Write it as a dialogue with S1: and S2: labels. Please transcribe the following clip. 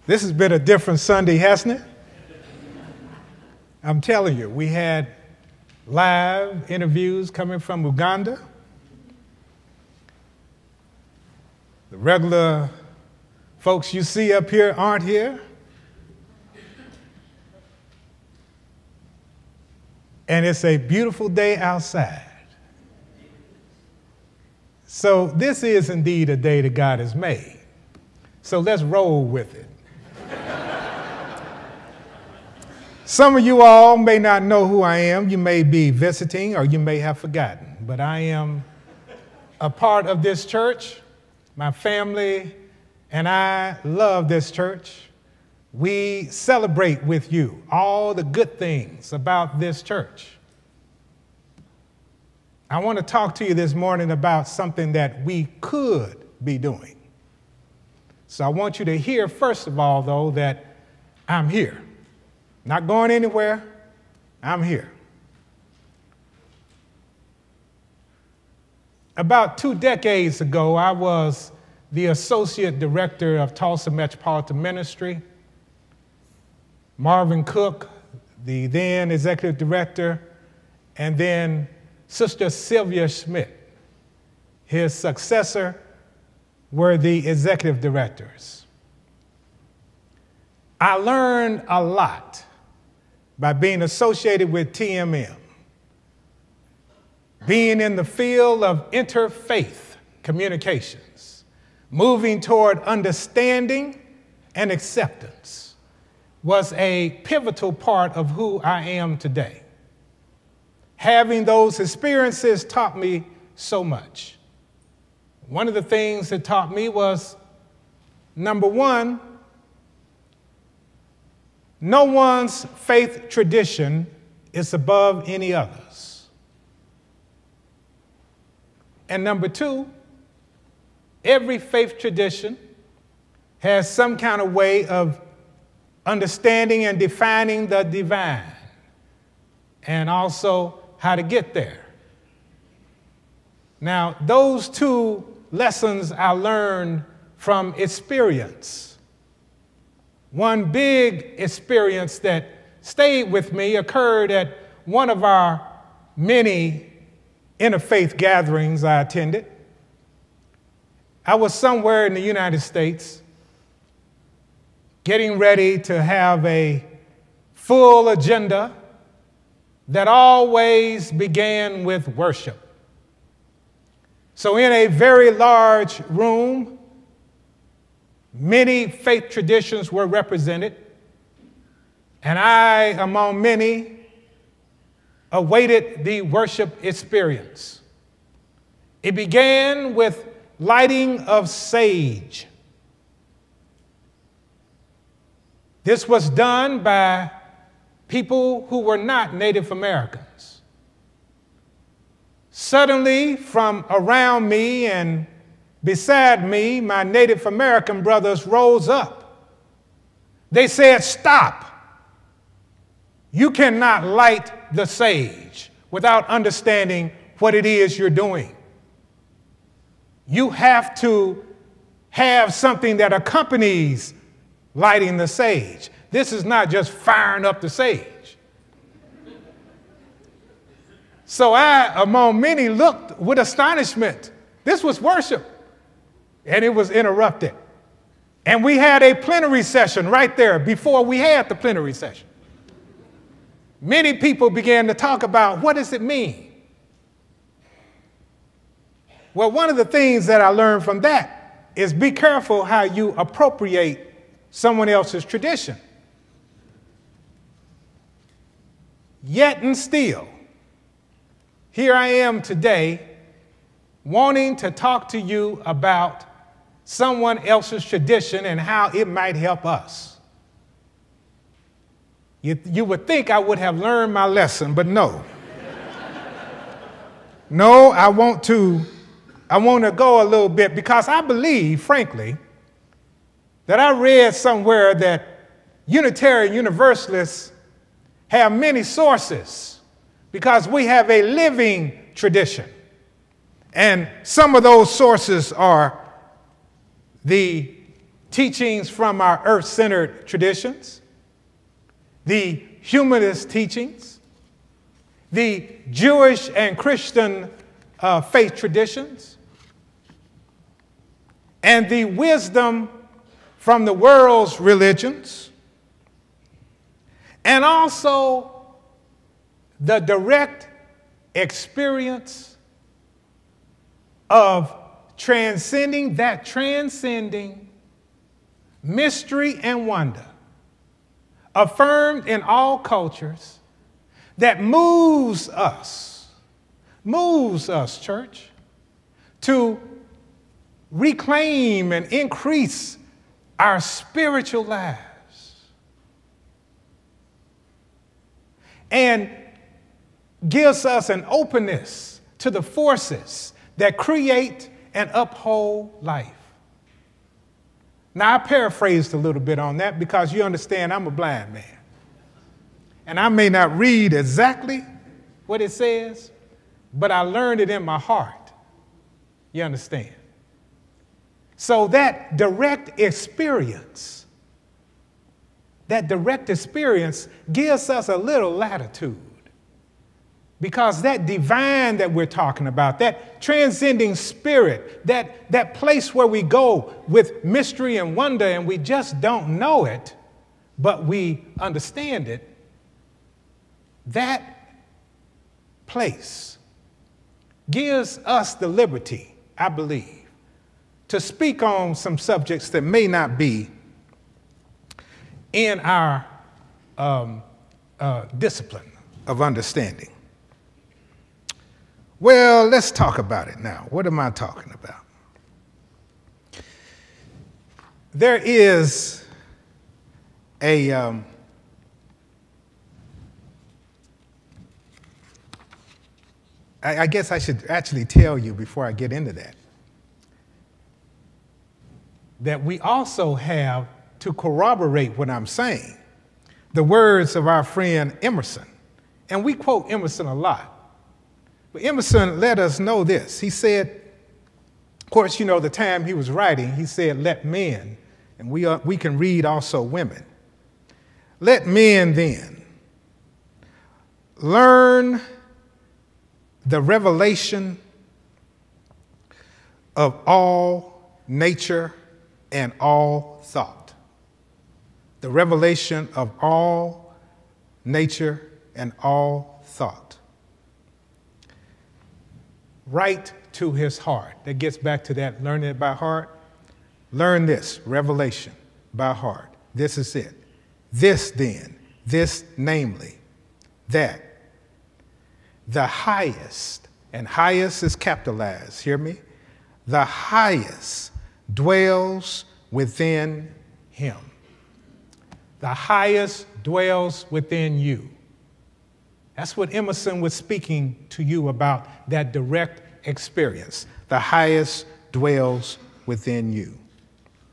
S1: This has been a different Sunday, hasn't it? I'm telling you, we had live interviews coming from Uganda. The regular folks you see up here aren't here. And it's a beautiful day outside. So this is indeed a day that God has made. So let's roll with it. Some of you all may not know who I am. You may be visiting or you may have forgotten. But I am a part of this church. My family and I love this church. We celebrate with you all the good things about this church. I want to talk to you this morning about something that we could be doing. So I want you to hear, first of all, though, that I'm here. Not going anywhere. I'm here. About 2 decades ago, I was the Associate Director of Tulsa Metropolitan Ministry. Marvin Cook, the then Executive Director, and then Sister Sylvia Schmidt, his successor, were the Executive Directors. I learned a lot by being associated with TMM, being in the field of interfaith communications, moving toward understanding and acceptance was a pivotal part of who I am today. Having those experiences taught me so much. One of the things it taught me was, number one, no one's faith tradition is above any others. And number two, every faith tradition has some kind of way of understanding and defining the divine, and also how to get there. Now, those 2 lessons I learned from experience. One big experience that stayed with me occurred at one of our many interfaith gatherings I attended. I was somewhere in the United States getting ready to have a full agenda that always began with worship. So in a very large room, many faith traditions were represented, and I, among many, awaited the worship experience. It began with lighting of sage. This was done by people who were not Native Americans. Suddenly, from around me and beside me, my Native American brothers rose up. They said, "Stop. You cannot light the sage without understanding what it is you're doing. You have to have something that accompanies lighting the sage. This is not just firing up the sage." So I, among many, looked with astonishment. This was worship, and it was interrupted. And we had a plenary session right there before we had the plenary session. Many people began to talk about, what does it mean? Well, one of the things that I learned from that is be careful how you appropriate someone else's tradition. Yet and still, here I am today wanting to talk to you about someone else's tradition and how it might help us. You would think I would have learned my lesson, but no. No, I want to go a little bit because I believe, frankly, that I read somewhere that Unitarian Universalists have many sources because we have a living tradition. And some of those sources are the teachings from our earth-centered traditions, the humanist teachings, the Jewish and Christian faith traditions, and the wisdom from the world's religions, and also the direct experience of transcending mystery and wonder affirmed in all cultures that moves us, church, to reclaim and increase our spiritual lives and gives us an openness to the forces that create and uphold life. Now, I paraphrased a little bit on that because you understand I'm a blind man. And I may not read exactly what it says, but I learned it in my heart. You understand? So that direct experience gives us a little latitude. Because that divine that we're talking about, that transcending spirit, that place where we go with mystery and wonder and we just don't know it, but we understand it, that place gives us the liberty, I believe, to speak on some subjects that may not be in our discipline of understanding. Well, let's talk about it now. What am I talking about? There is a I guess I should actually tell you before I get into that we also have, to corroborate what I'm saying, the words of our friend Emerson. And we quote Emerson a lot. But Emerson let us know this. He said, of course, you know, the time he was writing, he said, let men, and we can read also women. Let men then learn the revelation of all nature and all thought. The revelation of all nature and all thought. Right to his heart. That gets back to that learning it by heart. Learn this, revelation by heart. This is it. This then, this namely, that the highest, and highest is capitalized, hear me? The highest dwells within him. The highest dwells within you. That's what Emerson was speaking to you about, that direct experience. The highest dwells within you.